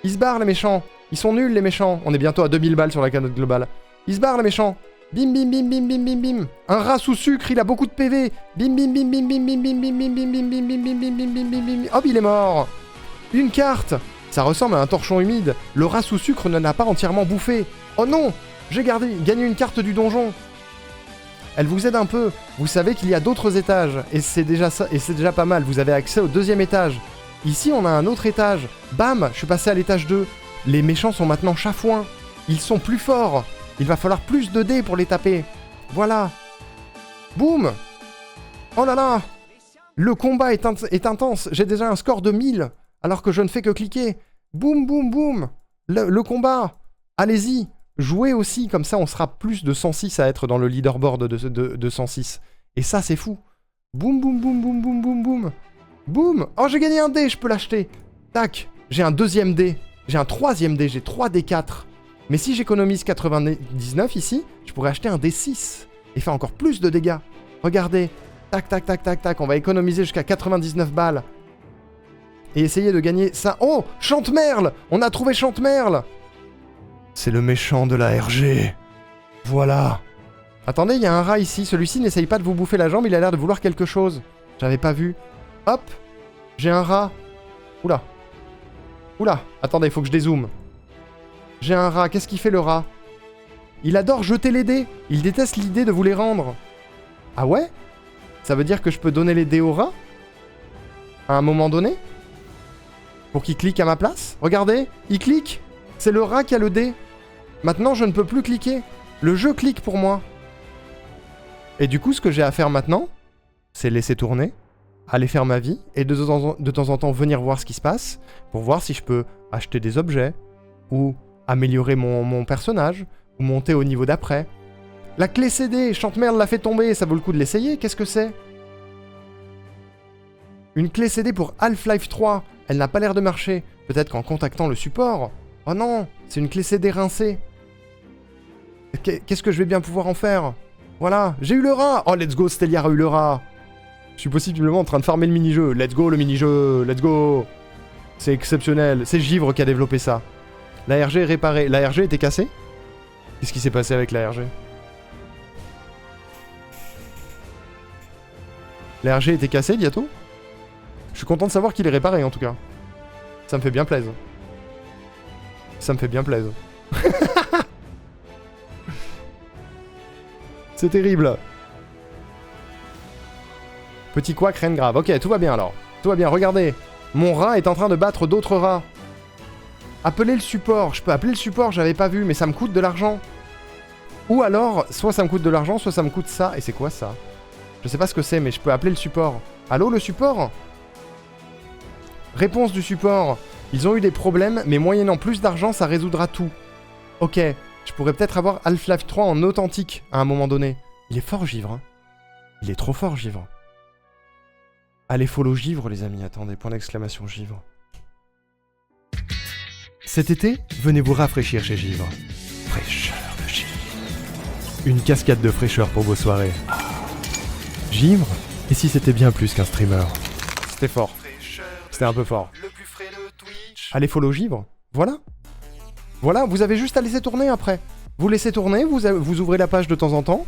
[SPEAKER 1] Ils se barrent, les méchants. Ils sont nuls, les méchants. On est bientôt à 2000 balles sur la cagnotte globale. Ils se barrent, les méchants. Bim, bim, bim, bim, bim, bim, bim. Un rat sous sucre, il a beaucoup de PV. Bim, bim, bim, bim, bim, bim, bim, bim, bim, bim, bim, bim, bim, bim, bim, bim, bim, bim, bim. Hop, il est mort. Une carte. Ça ressemble à un torchon humide. Le rat sous sucre ne l'a pas entièrement bouffé. Oh non, j'ai gagné une carte du donjon. Elle vous aide un peu. Vous savez qu'il y a d'autres étages. Et c'est déjà ça, et c'est déjà pas mal. Vous avez accès au 2e étage. Ici, on a un autre étage. Bam, je suis passé à l'étage 2. Les méchants sont maintenant chafouins. Ils sont plus forts. Il va falloir plus de dés pour les taper. Voilà. Boum. Oh là là. Le combat est intense. J'ai déjà un score de 1000. Alors que je ne fais que cliquer. Boum, boum, boum. Le combat. Allez-y. Jouez aussi. Comme ça, on sera plus de 106 à être dans le leaderboard de 106. Et ça, c'est fou. Boum, boum, boum, boum, boum, boum, boum. Boum. Oh, j'ai gagné un dé. Je peux l'acheter. Tac. J'ai un 2e dé. J'ai un 3e dé. J'ai 3 D4. Mais si j'économise 99 ici, je pourrais acheter un D6 et faire encore plus de dégâts. Regardez. Tac, tac, tac, tac, tac. On va économiser jusqu'à 99 balles. Et essayer de gagner ça. Oh, Chante-Merle. On a trouvé Chante-Merle. C'est le méchant de la RG. Voilà. Attendez, il y a un rat ici. Celui-ci n'essaye pas de vous bouffer la jambe. Il a l'air de vouloir quelque chose. J'avais pas vu. Hop. J'ai un rat. Oula. Oula. Attendez, il faut que je dézoome. J'ai un rat, qu'est-ce qu'il fait le rat? Il adore jeter les dés. Il déteste l'idée de vous les rendre. Ah ouais? Ça veut dire que je peux donner les dés au rat? À un moment donné? Pour qu'il clique à ma place? Regardez, il clique. C'est le rat qui a le dé. Maintenant, je ne peux plus cliquer. Le jeu clique pour moi. Et du coup, ce que j'ai à faire maintenant, c'est laisser tourner, aller faire ma vie, et de temps en temps venir voir ce qui se passe, pour voir si je peux acheter des objets, ou améliorer mon personnage, ou monter au niveau d'après. La clé CD, Chante-Merle l'a fait tomber, ça vaut le coup de l'essayer, qu'est-ce que c'est? Une clé CD pour Half-Life 3, elle n'a pas l'air de marcher, peut-être qu'en contactant le support. Oh non, c'est une clé CD rincée. Qu'est-ce que je vais bien pouvoir en faire? Voilà, j'ai eu le rat. Oh, let's go, Stelliar a eu le rat. Je suis possiblement en train de farmer le mini-jeu. Let's go, le mini-jeu, let's go. C'est exceptionnel, c'est Givre qui a développé ça. La RG est réparée. La RG était cassée? Qu'est-ce qui s'est passé avec la RG? La RG était cassée, Diato? Je suis content de savoir qu'il est réparé, en tout cas. Ça me fait bien plaisir. Ça me fait bien plaisir. C'est terrible. Petit couac, rien de grave. Ok, tout va bien alors. Tout va bien, regardez. Mon rat est en train de battre d'autres rats. Appelez le support. Je peux appeler le support, j'avais pas vu, mais ça me coûte de l'argent. Ou alors, soit ça me coûte de l'argent, soit ça me coûte ça. Et c'est quoi ça? Je sais pas ce que c'est, mais je peux appeler le support. Allô, le support? Réponse du support. Ils ont eu des problèmes, mais moyennant plus d'argent, ça résoudra tout. Ok, je pourrais peut-être avoir Half-Life 3 en authentique à un moment donné. Il est fort, Givre. Hein. Il est trop fort, Givre. Allez, follow Givre, les amis. Attendez, point d'exclamation, Givre. Cet été, venez vous rafraîchir chez Givre. Fraîcheur de Givre. Une cascade de fraîcheur pour vos soirées. Givre? Et si c'était bien plus qu'un streamer? C'était fort. C'était un peu fort. Allez, follow Givre. Voilà. Voilà, vous avez juste à laisser tourner après. Vous laissez tourner, vous ouvrez la page de temps en temps,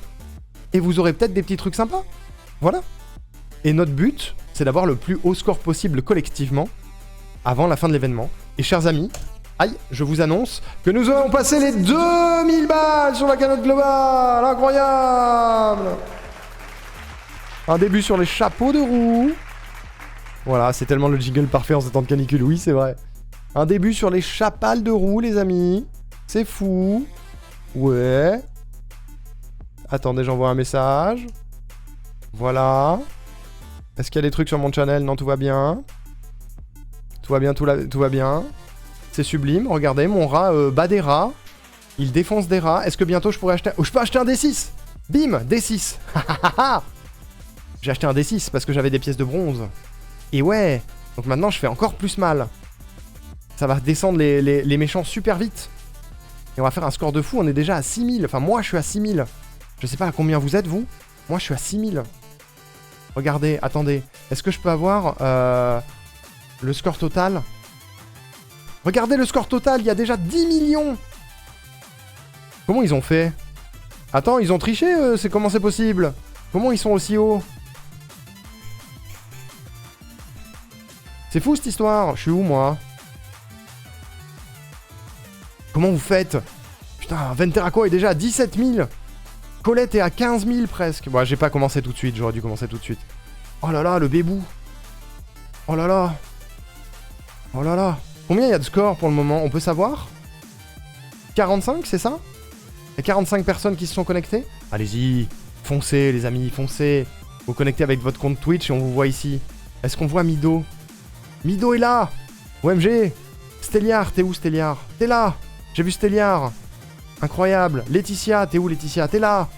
[SPEAKER 1] et vous aurez peut-être des petits trucs sympas. Voilà. Et notre but, c'est d'avoir le plus haut score possible collectivement, avant la fin de l'événement. Et chers amis, aïe, je vous annonce que nous avons passé les 2000 balles sur la cagnotte globale. Incroyable. Un début sur les chapeaux de roue. Voilà, c'est tellement le jingle parfait en ce temps de canicule, oui, c'est vrai. Un début sur les chapales de roue, les amis. C'est fou. Ouais. Attendez, j'envoie un message. Voilà. Est-ce qu'il y a des trucs sur mon channel? Non, tout va bien. Tout va bien, tout va bien. C'est sublime. Regardez, mon rat bat des rats. Il défonce des rats. Est-ce que bientôt je pourrais acheter... Oh, je peux acheter un D6. Bim, D6. J'ai acheté un D6 parce que j'avais des pièces de bronze. Et ouais. Donc maintenant, je fais encore plus mal. Ça va descendre les méchants super vite. Et on va faire un score de fou. On est déjà à 6000. Enfin, moi, je suis à 6000. Je sais pas à combien vous êtes, vous. Moi, je suis à 6000. Regardez, attendez. Est-ce que je peux avoir le score total? Regardez le score total, il y a déjà 10 millions. Comment ils ont fait? Attends, ils ont triché, c'est comment c'est possible? Comment ils sont aussi hauts? C'est fou cette histoire. Je suis où, moi? Comment vous faites? Putain, Venteraco est déjà à 17 000. Colette est à 15 000 presque. Bon, j'ai pas commencé tout de suite, j'aurais dû commencer tout de suite. Oh là là, le bébou. Oh là là. Oh là là. Combien il y a de score pour le moment? On peut savoir? 45, c'est ça? Il y a 45 personnes qui se sont connectées? Allez-y, foncez les amis, foncez. Vous connectez avec votre compte Twitch et on vous voit ici. Est-ce qu'on voit Mido? Mido est là! OMG! Stelliar, t'es où Stelliar? T'es là! J'ai vu Stelliar! Incroyable! Laetitia, t'es où Laetitia? T'es là!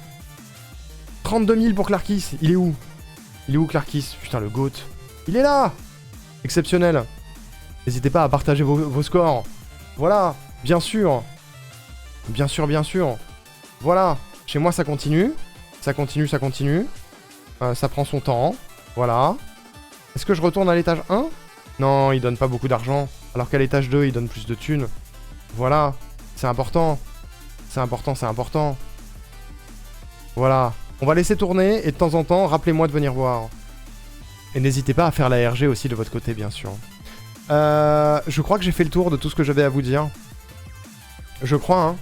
[SPEAKER 1] 32 000 pour Clarkis, il est où? Il est où Clarkis? Putain, le GOAT. Il est là! Exceptionnel. N'hésitez pas à partager vos scores. Voilà, bien sûr. Bien sûr, bien sûr. Voilà, chez moi ça continue. Ça continue, ça continue. Ça prend son temps. Voilà. Est-ce que je retourne à l'étage 1? Non, il donne pas beaucoup d'argent. Alors qu'à l'étage 2, il donne plus de thunes. Voilà, c'est important. C'est important, c'est important. Voilà. On va laisser tourner et de temps en temps, rappelez-moi de venir voir. Et n'hésitez pas à faire la RG aussi de votre côté, bien sûr. Je crois que j'ai fait le tour de tout ce que j'avais à vous dire. Je crois, hein.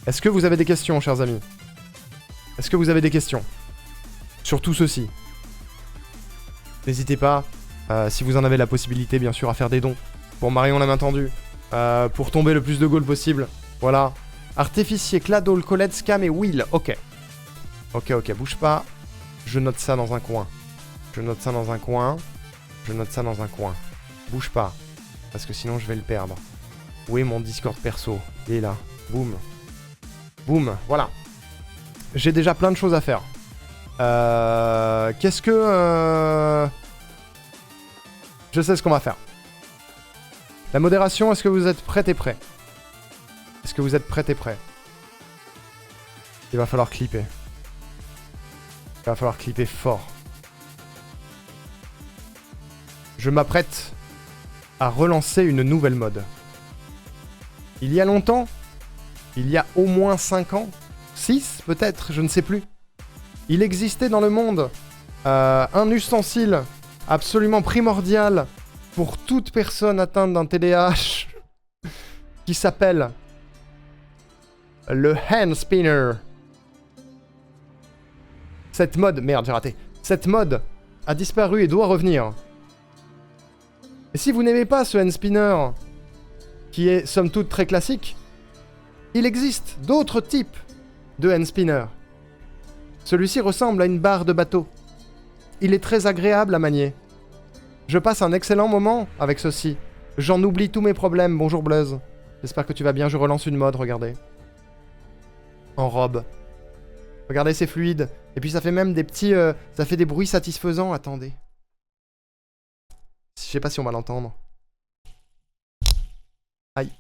[SPEAKER 1] Est-ce que vous avez des questions, chers amis? Est-ce que vous avez des questions? Sur tout ceci. N'hésitez pas, si vous en avez la possibilité, bien sûr, à faire des dons. Pour Marion la main tendue. Pour tomber le plus de goals possible. Voilà. Artificier, Cladol, Colette, Scam et Will. Ok. Ok, ok, bouge pas. Je note ça dans un coin. Je note ça dans un coin. Je note ça dans un coin. Bouge pas. Parce que sinon je vais le perdre. Où est mon Discord perso? Il est là. Boum. Boum. Voilà. J'ai déjà plein de choses à faire. Qu'est-ce que... Je sais ce qu'on va faire. La modération, est-ce que vous êtes prêts et prêts? Est-ce que vous êtes prêts et prêts? Il va falloir clipper. Il va falloir clipper fort. Je m'apprête à relancer une nouvelle mode. Il y a longtemps, il y a au moins 5 ans, 6 peut-être, je ne sais plus, il existait dans le monde un ustensile absolument primordial pour toute personne atteinte d'un TDAH qui s'appelle le hand spinner. Cette mode, merde j'ai raté, cette mode a disparu et doit revenir. Et si vous n'aimez pas ce hand spinner, qui est somme toute très classique, il existe d'autres types de hand spinner. Celui-ci ressemble à une barre de bateau. Il est très agréable à manier. Je passe un excellent moment avec ceci. J'en oublie tous mes problèmes. Bonjour Blaise. J'espère que tu vas bien. Je relance une mode, regardez. En robe. Regardez, c'est fluide. Et puis ça fait même des petits... ça fait des bruits satisfaisants. Attendez. Je sais pas si on va l'entendre. Aïe.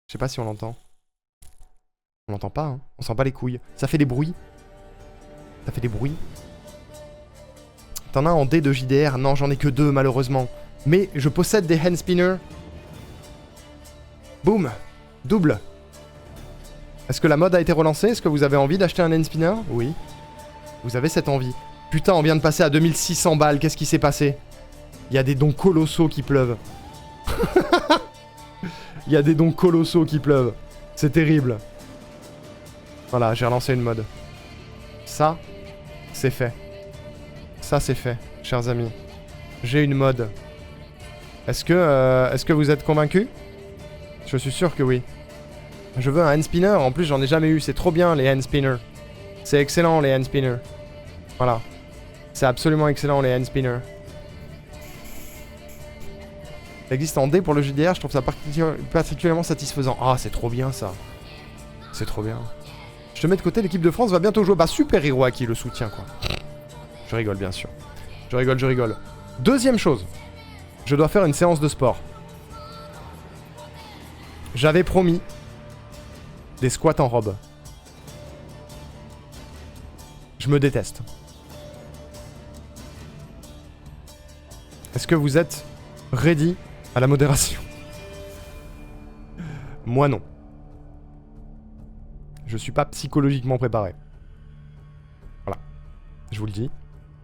[SPEAKER 1] Je sais pas si on l'entend. On l'entend pas, hein. On sent pas les couilles. Ça fait des bruits. Ça fait des bruits. T'en as en D de JDR? Non, j'en ai que 2 malheureusement. Mais je possède des hand spinners. Boum. Double. Est-ce que la mode a été relancée? Est-ce que vous avez envie d'acheter un hand spinner? Oui. Vous avez cette envie. Putain, on vient de passer à 2600 balles. Qu'est-ce qui s'est passé? Il y a des dons colossaux qui pleuvent. Il y a des dons colossaux qui pleuvent. C'est terrible. Voilà, j'ai relancé une mode. Ça, c'est fait. Ça, c'est fait, chers amis. J'ai une mode. Est-ce que vous êtes convaincus? Je suis sûr que oui. Je veux un hand spinner. En plus, j'en ai jamais eu. C'est trop bien, les hand spinners. C'est excellent, les hand spinners. Voilà. C'est absolument excellent, les hand spinners. Ça existe en D pour le JDR. Je trouve ça particulièrement satisfaisant. Ah, c'est trop bien, ça. C'est trop bien. Je te mets de côté, l'équipe de France va bientôt jouer. Bah, super Hiroaki le soutient, quoi. Je rigole, bien sûr. Je rigole, je rigole. Deuxième chose. Je dois faire une séance de sport. J'avais promis des squats en robe. Je me déteste. Est-ce que vous êtes ready à la modération? Moi non. Je suis pas psychologiquement préparé. Voilà. Je vous le dis.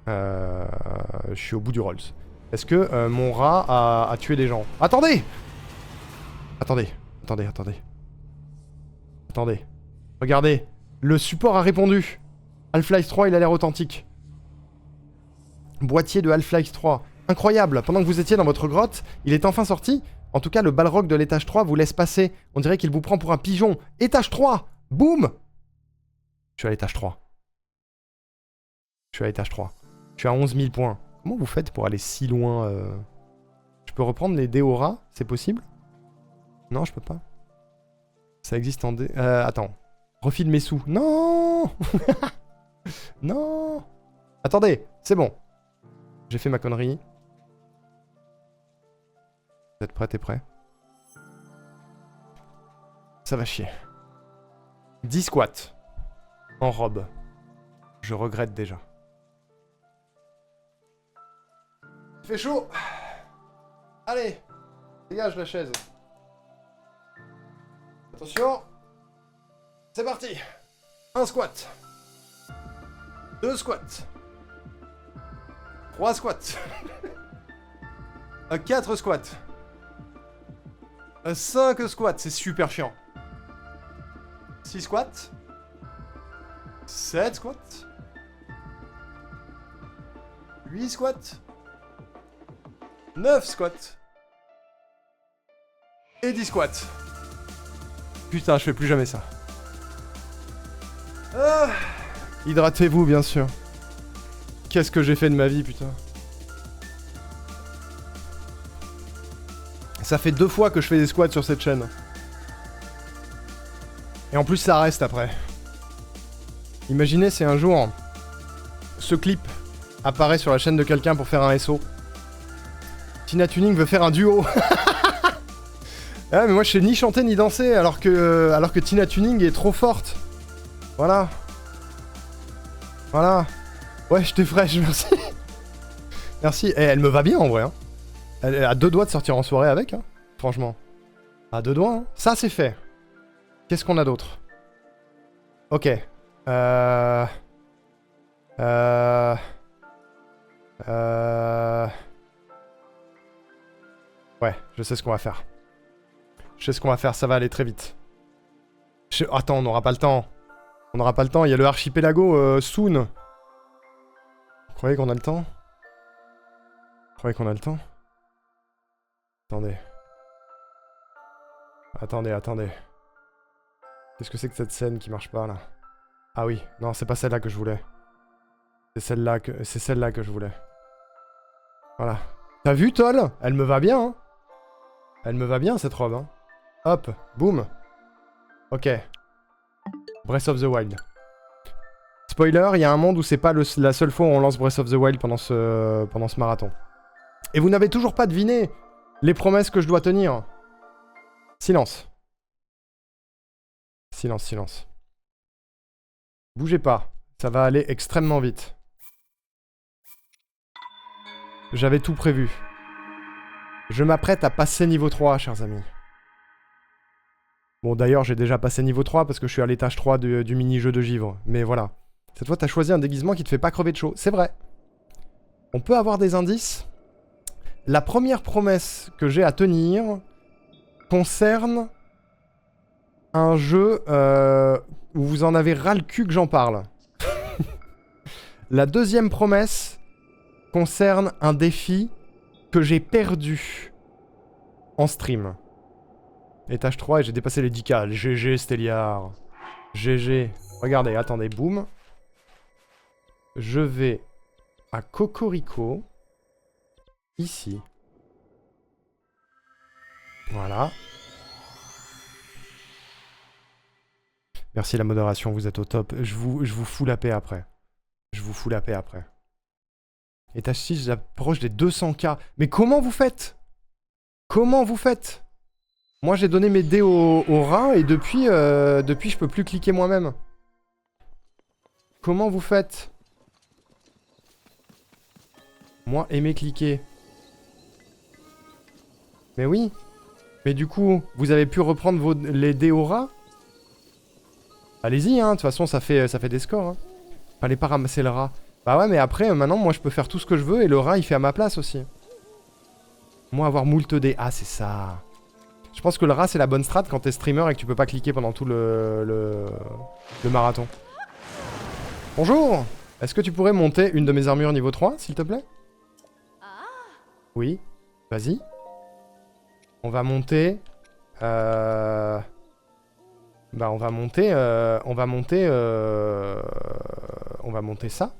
[SPEAKER 1] Je suis au bout du Rolls. Est-ce que mon rat a tué des gens? Attendez! Attendez. Regardez. Le support a répondu. Half-Life 3, il a l'air authentique. Boîtier de Half-Life 3. Incroyable. Pendant que vous étiez dans votre grotte, il est enfin sorti. En tout cas, le balrog de l'étage 3 vous laisse passer. On dirait qu'il vous prend pour un pigeon. Étage 3! Boum! Je suis à l'étage 3. Je suis à 11 000 points. Comment vous faites pour aller si loin Je peux reprendre les dés au rat? C'est possible? Non, je peux pas. Ça existe en dés... attends. Refile mes sous. Non. Non. Attendez, c'est bon. J'ai fait ma connerie. Vous êtes prêts, t'es prêt? Ça va chier. 10 squats. En robe. Je regrette déjà. Il fait chaud. Allez. Dégage la chaise. Attention. C'est parti. 1 squat. 2 squats. 3 squats. 4 squats. 5 squats. C'est super chiant. 6 squats. 7 squats. 8 squats. 9 squats. Et 10 squats. Putain, je fais plus jamais ça. Ah, hydratez-vous, bien sûr. Qu'est-ce que j'ai fait de ma vie, putain. Ça fait 2 fois que je fais des squats sur cette chaîne. Et en plus, ça reste après. Imaginez si un jour, ce clip apparaît sur la chaîne de quelqu'un pour faire un SO. Tina Tuning veut faire un duo. Ah, mais moi, je sais ni chanter ni danser, alors que Tina Tuning est trop forte. Voilà. Voilà. Ouais, je t'ai fraîche, merci. Merci. Et elle me va bien, en vrai. Hein. Elle a 2 doigts de sortir en soirée avec, hein. Franchement. À 2 doigts, hein. Ça, c'est fait. Qu'est-ce qu'on a d'autre? Ok. Ouais, je sais ce qu'on va faire. Ça va aller très vite. Attends, on n'aura pas le temps. Il y a le archipelago soon. Vous croyez qu'on a le temps? Attendez. Qu'est-ce que c'est que cette scène qui marche pas, là? Ah oui, non, c'est pas celle-là que je voulais. C'est celle-là que je voulais. Voilà. T'as vu, Toll? Elle me va bien, hein? Elle me va bien, cette robe, hein? Hop, boum. Ok. Breath of the Wild. Spoiler, il y a un monde où c'est pas la seule fois où on lance Breath of the Wild pendant ce marathon. Et vous n'avez toujours pas deviné les promesses que je dois tenir. Silence. Silence. Bougez pas, ça va aller extrêmement vite. J'avais tout prévu. Je m'apprête à passer niveau 3, chers amis. Bon, d'ailleurs, j'ai déjà passé niveau 3 parce que je suis à l'étage 3 du mini-jeu de givre. Mais voilà. Cette fois, t'as choisi un déguisement qui te fait pas crever de chaud. C'est vrai. On peut avoir des indices. La première promesse que j'ai à tenir concerne un jeu où vous en avez ras le cul que j'en parle. La deuxième promesse concerne un défi que j'ai perdu en stream. Étage 3 et j'ai dépassé les 10K. GG, Stelliar. GG. Regardez, attendez, boum. Je vais à Cocorico. Ici. Voilà. Merci la modération, vous êtes au top. Je vous fous la paix après. Étage 6, j'approche des 200K. Mais comment vous faites? Moi j'ai donné mes dés au rat et depuis je peux plus cliquer moi-même. Comment vous faites? Moi aimer cliquer. Mais oui. Mais du coup, vous avez pu reprendre les dés au rat? Allez-y, hein. De toute façon, ça fait des scores. Hein. Fallait pas ramasser le rat. Bah ouais, mais après, maintenant, moi, je peux faire tout ce que je veux et le rat, il fait à ma place aussi. Moi, avoir moult dés. Ah, c'est ça. Je pense que le rat, c'est la bonne strat quand t'es streamer et que tu peux pas cliquer pendant tout le marathon. Bonjour! Est-ce que tu pourrais monter une de mes armures niveau 3, s'il te plaît? Oui. Vas-y. On va monter... Bah, on va monter... On va monter ça.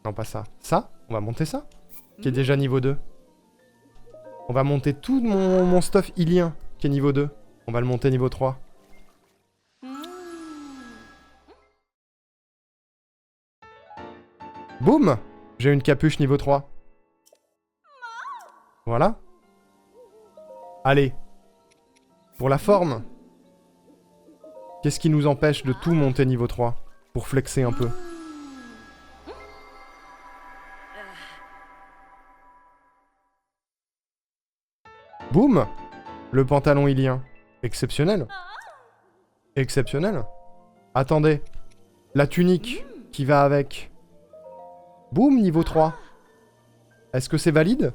[SPEAKER 1] Non, pas ça. Ça? On va monter ça. Qui est déjà niveau 2. On va monter tout mon stuff ilien, qui est niveau 2. On va le monter niveau 3. Boum! J'ai une capuche niveau 3. Voilà. Allez. Pour la forme. Qu'est-ce qui nous empêche de tout monter niveau 3? Pour flexer un peu. Boum! Le pantalon ilien. Exceptionnel. Exceptionnel. Attendez. La tunique qui va avec. Boum, niveau 3. Est-ce que c'est valide?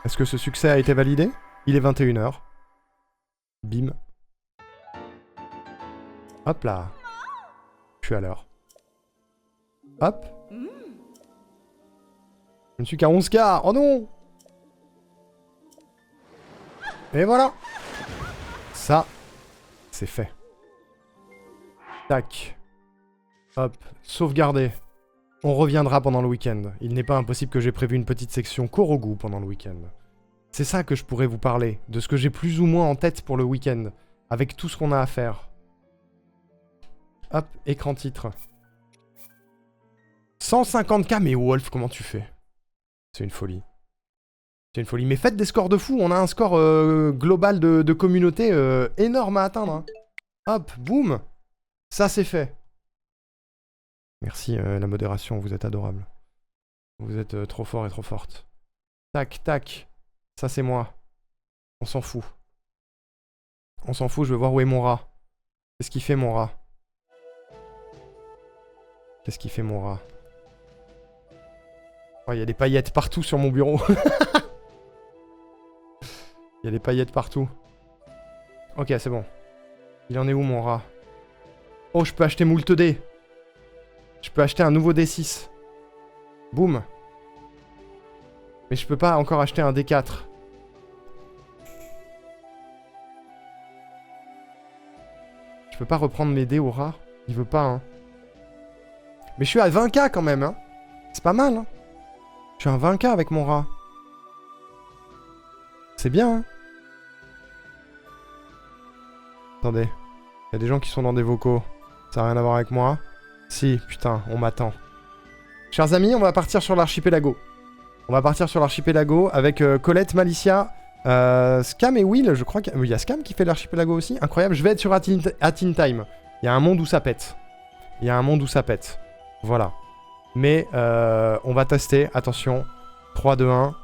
[SPEAKER 1] Est-ce que ce succès a été validé? Il est 21 h. Bim. Hop là. Je suis à l'heure. Hop. Je ne suis qu'à 11K. Oh non! Et voilà. Ça, c'est fait. Tac. Hop. Sauvegarder. On reviendra pendant le week-end. Il n'est pas impossible que j'ai prévu une petite section Korogu pendant le week-end. C'est ça que je pourrais vous parler. De ce que j'ai plus ou moins en tête pour le week-end. Avec tout ce qu'on a à faire. Hop. Écran titre. 150K. Mais Wolf, comment tu fais? C'est une folie. C'est une folie. Mais faites des scores de fou. On a un score global de communauté énorme à atteindre. Hein. Hop, boum. Ça, c'est fait. Merci, la modération. Vous êtes adorable. Vous êtes trop fort et trop forte. Tac, tac. Ça, c'est moi. On s'en fout. On s'en fout. Je veux voir où est mon rat. Qu'est-ce qu'il fait, mon rat? Qu'est-ce qu'il fait, mon rat? Oh, il y a des paillettes partout sur mon bureau. Il y a des paillettes partout. Ok, c'est bon. Il en est où, mon rat? Oh, je peux acheter moult dés. Je peux acheter un nouveau D6. Boum. Mais je peux pas encore acheter un D4. Je peux pas reprendre mes dés au rat. Il veut pas, hein. Mais je suis à 20K quand même, hein. C'est pas mal, hein. Je suis à 20K avec mon rat. C'est bien, hein. Attendez. Il y a des gens qui sont dans des vocaux. Ça n'a rien à voir avec moi. Si, putain, on m'attend. Chers amis, on va partir sur l'archipelago. On va partir sur l'archipelago avec Colette, Malicia, Scam et Will. Je crois qu'il y a Scam qui fait l'archipelago aussi. Incroyable, je vais être sur At In Time. Il y a un monde où ça pète. Il y a un monde où ça pète. Voilà. Mais on va tester. Attention. 3, 2, 1.